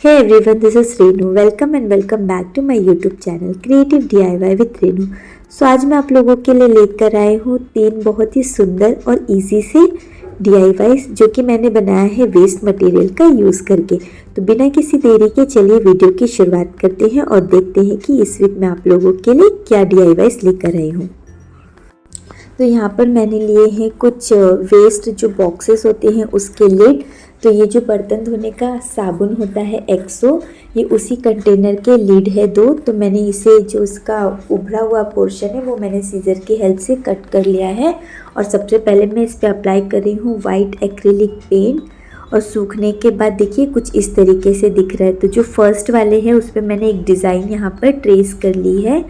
Hey everyone, this is Renu. Welcome and welcome back to my YouTube channel Creative DIY with Renu. आज मैं आप लोगों के लिए लेकर आई हूँ 3 बहुत ही सुंदर और इजी से DIYs जो कि मैंने बनाया है वेस्ट मटेरियल का यूज़ करके। तो बिना किसी देरी के चलिए वीडियो की शुरुआत करते हैं और देखते हैं कि इस वीक मैं आप लोगों के लिए क्या DIYs लेकर आई हूँ। तो यहाँ पर मैंने लिए हैं कुछ वेस्ट जो बॉक्सेस होते हैं उसके लिड। तो ये जो बर्तन धोने का साबुन होता है एक्सो, ये उसी कंटेनर के लीड है 2। तो मैंने इसे जो इसका उभरा हुआ पोर्शन है वो मैंने सीजर की हेल्प से कट कर लिया है। और सबसे पहले मैं इस पर अप्लाई कर रही हूँ वाइट एक्रिलिक पेंट। और सूखने के बाद देखिए कुछ इस तरीके से दिख रहा है। तो जो फर्स्ट वाले हैं उस पर मैंने एक डिज़ाइन यहाँ पर ट्रेस कर ली है।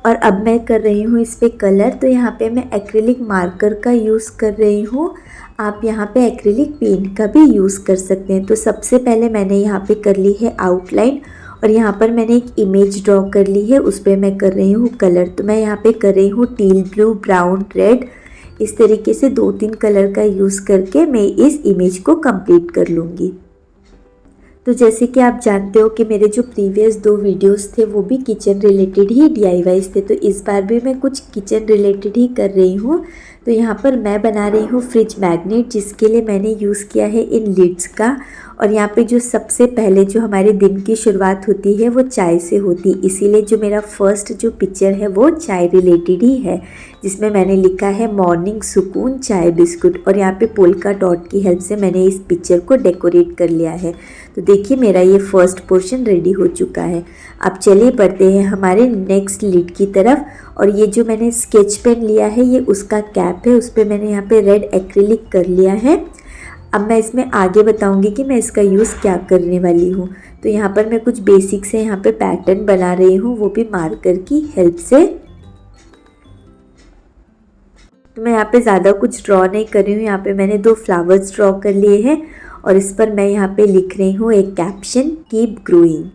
और अब मैं कर रही हूँ इस पर कलर। तो यहाँ पे मैं एक्रिलिक मार्कर का यूज़ कर रही हूँ। आप यहाँ पे एक्रिलिक पेंट का भी यूज़ कर सकते हैं। तो सबसे पहले मैंने यहाँ पे कर ली है आउटलाइन और यहाँ पर मैंने एक इमेज ड्रॉ कर ली है, उस पर मैं कर रही हूँ कलर। तो मैं यहाँ पे कर रही हूँ टील ब्लू, ब्राउन, रेड, इस तरीके से 2-3 कलर का यूज़ करके मैं इस इमेज को कंप्लीट कर लूँगी। तो जैसे कि आप जानते हो कि मेरे जो प्रीवियस 2 वीडियोस थे वो भी किचन रिलेटेड ही DIYs थे, तो इस बार भी मैं कुछ किचन रिलेटेड ही कर रही हूँ। तो यहाँ पर मैं बना रही हूँ फ्रिज मैग्नेट, जिसके लिए मैंने यूज़ किया है इन लिड्स का। और यहाँ पे जो सबसे पहले जो हमारे दिन की शुरुआत होती है वो चाय से होती, इसीलिए जो मेरा फर्स्ट जो पिक्चर है वो चाय रिलेटेड ही है, जिसमें मैंने लिखा है मॉर्निंग सुकून चाय बिस्कुट। और यहाँ पे पोल्का डॉट की हेल्प से मैंने इस पिक्चर को डेकोरेट कर लिया है। तो देखिए मेरा ये फर्स्ट पोर्शन रेडी हो चुका है। अब चलिए बढ़ते हैं हमारे नेक्स्ट लिड की तरफ। और ये जो मैंने स्केच पेन लिया है ये उसका कैप है, उस पर मैंने यहाँ पे रेड एक्रिलिक कर लिया है। अब मैं इसमें आगे बताऊंगी कि मैं इसका यूज़ क्या करने वाली हूँ। तो यहाँ पर मैं कुछ बेसिक से यहाँ पे पैटर्न बना रही हूँ, वो भी मार्कर की हेल्प से। तो मैं यहाँ पे ज़्यादा कुछ ड्रॉ नहीं कर रही हूँ। यहाँ पे मैंने 2 फ्लावर्स ड्रॉ कर लिए हैं और इस पर मैं यहाँ पे लिख रही हूँ एक कैप्शन, कीप ग्रोइंग।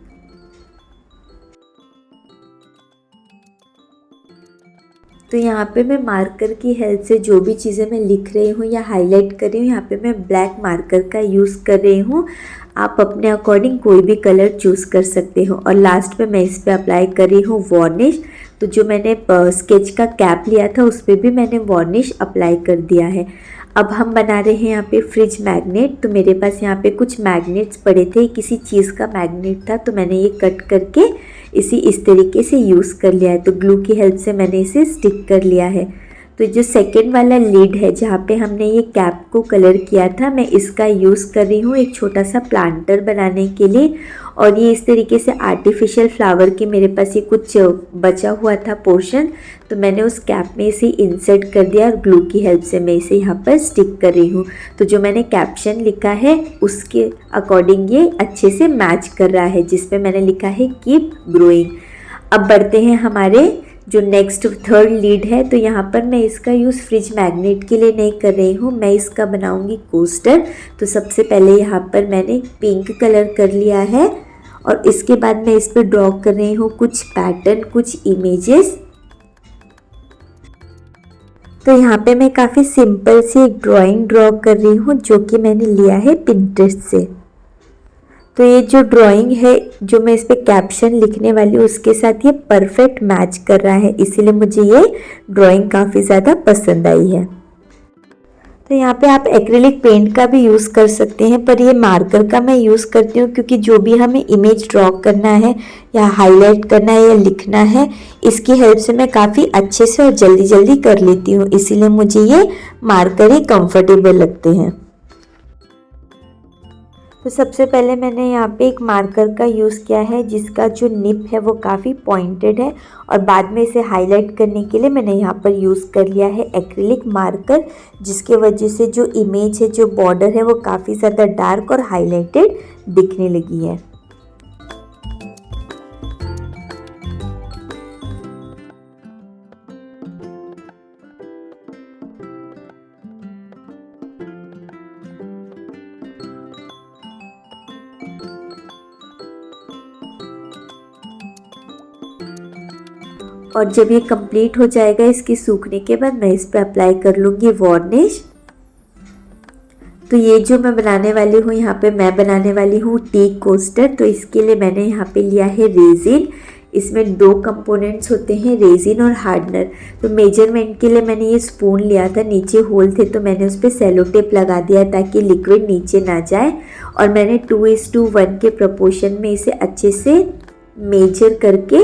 तो यहाँ पे मैं मार्कर की हेल्प से जो भी चीज़ें मैं लिख रही हूँ या हाईलाइट कर रही हूँ, यहाँ पे मैं ब्लैक मार्कर का यूज़ कर रही हूँ। आप अपने अकॉर्डिंग कोई भी कलर चूज़ कर सकते हो। और लास्ट पे मैं इस पर अप्लाई कर रही हूँ वार्निश। तो जो मैंने स्केच का कैप लिया था उस पर भी मैंने वार्निश अप्लाई कर दिया है। अब हम बना रहे हैं यहाँ पे फ्रिज मैग्नेट। तो मेरे पास यहाँ पे कुछ मैग्नेट्स पड़े थे, किसी चीज़ का मैग्नेट था, तो मैंने ये कट करके इस तरीके से यूज़ कर लिया है। तो ग्लू की हेल्प से मैंने इसे स्टिक कर लिया है। तो जो सेकेंड वाला लीड है जहाँ पे हमने ये कैप को कलर किया था, मैं इसका यूज़ कर रही हूँ एक छोटा सा प्लांटर बनाने के लिए। और ये इस तरीके से आर्टिफिशियल फ्लावर के मेरे पास ये कुछ बचा हुआ था पोर्शन, तो मैंने उस कैप में इसे इंसर्ट कर दिया और ग्लू की हेल्प से मैं इसे यहाँ पर स्टिक कर रही हूँ। तो जो मैंने कैप्शन लिखा है उसके अकॉर्डिंग ये अच्छे से मैच कर रहा है, जिस पे मैंने लिखा है कीप ग्रोइंग। अब बढ़ते हैं हमारे जो नेक्स्ट थर्ड लीड है। तो यहाँ पर मैं इसका यूज़ फ्रिज मैग्नेट के लिए नहीं कर रही हूँ, मैं इसका बनाऊँगी कोस्टर। तो सबसे पहले यहाँ पर मैंने पिंक कलर कर लिया है और इसके बाद मैं इस पर ड्रॉ कर रही हूँ कुछ पैटर्न, कुछ इमेजेस। तो यहाँ पे मैं काफ़ी सिंपल सी एक ड्राइंग ड्रॉ कर रही हूँ जो कि मैंने लिया है पिंटरेस्ट से। तो ये जो ड्राइंग है जो मैं इस पे कैप्शन लिखने वाली हूँ उसके साथ ये परफेक्ट मैच कर रहा है, इसीलिए मुझे ये ड्राइंग काफ़ी ज़्यादा पसंद आई है। तो यहाँ पे आप एक्रिलिक पेंट का भी यूज़ कर सकते हैं, पर ये मार्कर का मैं यूज़ करती हूँ क्योंकि जो भी हमें इमेज ड्रॉ करना है या हाईलाइट करना है या लिखना है, इसकी हेल्प से मैं काफ़ी अच्छे से और जल्दी जल्दी कर लेती हूँ, इसीलिए मुझे ये मार्कर ही कंफर्टेबल लगते हैं। तो सबसे पहले मैंने यहाँ पे एक मार्कर का यूज़ किया है जिसका जो निप है वो काफ़ी पॉइंटेड है। और बाद में इसे हाईलाइट करने के लिए मैंने यहाँ पर यूज़ कर लिया है एक्रिलिक मार्कर, जिसके वजह से जो इमेज है, जो बॉर्डर है, वो काफ़ी ज़्यादा डार्क और हाईलाइटेड दिखने लगी है। और जब ये कंप्लीट हो जाएगा इसके सूखने के बाद मैं इस पर अप्लाई कर लूँगी वार्निश। तो तो ये जो मैं बनाने वाली हूँ, यहाँ पे मैं बनाने वाली हूँ टी कोस्टर। तो इसके लिए मैंने यहाँ पे लिया है रेजिन। इसमें 2 कंपोनेंट्स होते हैं, रेजिन और हार्डनर। तो मेजरमेंट के लिए मैंने ये स्पून लिया था, नीचे होल थे तो मैंने उस पर सेलो टेप लगा दिया ताकि लिक्विड नीचे ना जाए। और मैंने 2:1 के प्रोपोर्शन में इसे अच्छे से मेजर करके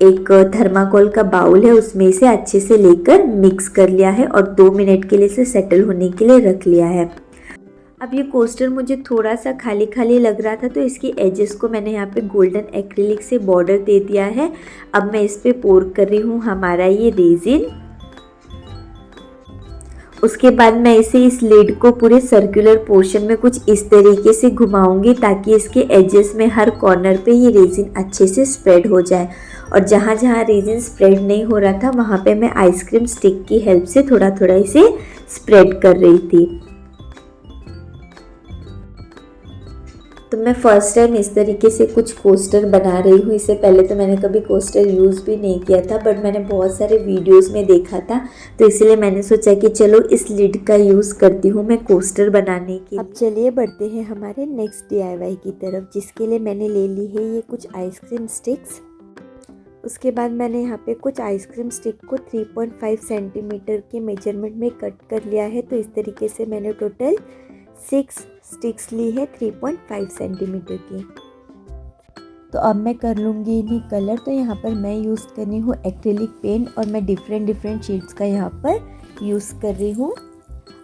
एक थर्माकोल का बाउल है उसमें इसे अच्छे से लेकर मिक्स कर लिया है और 2 मिनट के लिए इसे सेटल होने के लिए रख लिया है। अब ये कोस्टर मुझे थोड़ा सा खाली खाली लग रहा था तो इसकी एजेस को मैंने यहाँ पे गोल्डन एक्रिलिक से बॉर्डर दे दिया है। अब मैं इस पे पोर कर रही हूँ हमारा ये रेजिन। उसके बाद मैं इसे इस लिड को पूरे सर्कुलर पोर्शन में कुछ इस तरीके से घुमाऊंगी ताकि इसके एजेस में हर कॉर्नर पे ये रेजिन अच्छे से स्प्रेड हो जाए। और जहाँ जहाँ रेजिन स्प्रेड नहीं हो रहा था वहाँ पे मैं आइसक्रीम स्टिक की हेल्प से थोड़ा थोड़ा इसे स्प्रेड कर रही थी। तो मैं फ़र्स्ट टाइम इस तरीके से कुछ कोस्टर बना रही हूँ। इससे पहले तो मैंने कभी कोस्टर यूज़ भी नहीं किया था, बट मैंने बहुत सारे वीडियोस में देखा था तो इसलिए मैंने सोचा कि चलो इस लिड का यूज़ करती हूँ मैं कोस्टर बनाने की। अब चलिए बढ़ते हैं हमारे नेक्स्ट DIY की तरफ, जिसके लिए मैंने ले ली है ये कुछ आइसक्रीम स्टिक्स। उसके बाद मैंने यहाँ पे कुछ आइसक्रीम स्टिक को 3.5 सेंटीमीटर के मेजरमेंट में कट कर लिया है। तो इस तरीके से मैंने टोटल 6 स्टिक्स ली है 3.5 सेंटीमीटर की। तो अब मैं कर लूँगी इन्हीं कलर। तो यहाँ पर मैं यूज़ कर रही हूँ एक्रिलिक पेंट और मैं डिफरेंट शेड्स का यहाँ पर यूज़ कर रही हूँ।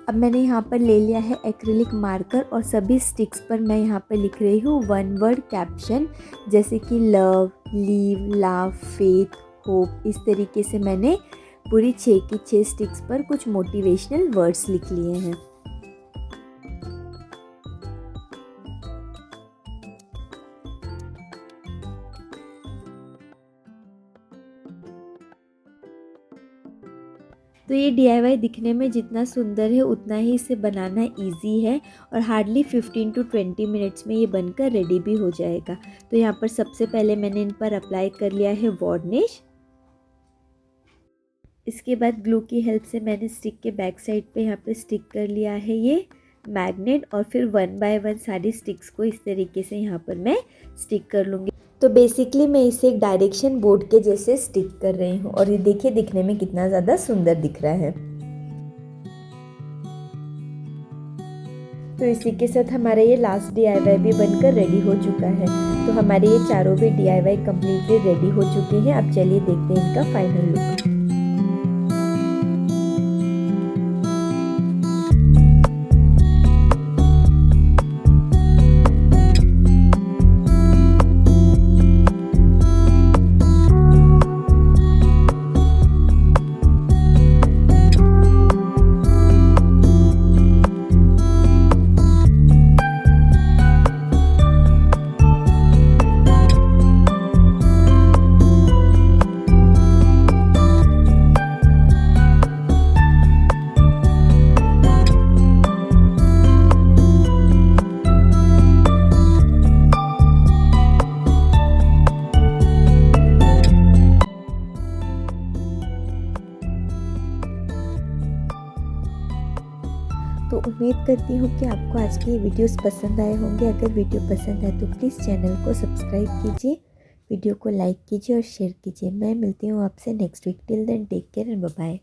अब मैंने यहाँ पर ले लिया है एक्रिलिक मार्कर और सभी स्टिक्स पर मैं यहाँ पर लिख रही हूँ 1 वर्ड कैप्शन, जैसे कि लव, लीव, लाव, फेथ, होप। इस तरीके से मैंने पूरी 6 की 6 स्टिक्स पर कुछ मोटिवेशनल वर्ड्स लिख लिए हैं। तो ये DIY दिखने में जितना सुंदर है उतना ही इसे बनाना इजी है और हार्डली 15 to 20 मिनट्स में ये बनकर रेडी भी हो जाएगा। तो यहाँ पर सबसे पहले मैंने इन पर अप्लाई कर लिया है वार्निश। इसके बाद ग्लू की हेल्प से मैंने स्टिक के बैक साइड पे यहाँ पे स्टिक कर लिया है ये मैग्नेट और फिर 1 बाय 1 सारी स्टिक्स को इस तरीके से यहाँ पर मैं स्टिक कर लूँगी। तो बेसिकली मैं इसे एक डायरेक्शन बोर्ड के जैसे स्टिक कर रही हूँ और ये देखिए दिखने में कितना ज़्यादा सुंदर दिख रहा है। तो इसी के साथ हमारा ये लास्ट DIY भी बनकर रेडी हो चुका है। तो हमारे ये चारों भी DIY कम्प्लीटली रेडी हो चुके हैं। अब चलिए देखते हैं इनका फाइनल लुक। तो उम्मीद करती हूँ कि आपको आज के वीडियोस पसंद आए होंगे। अगर वीडियो पसंद आए तो प्लीज़ चैनल को सब्सक्राइब कीजिए, वीडियो को लाइक कीजिए और शेयर कीजिए। मैं मिलती हूँ आपसे next week. Till then take care and bye bye.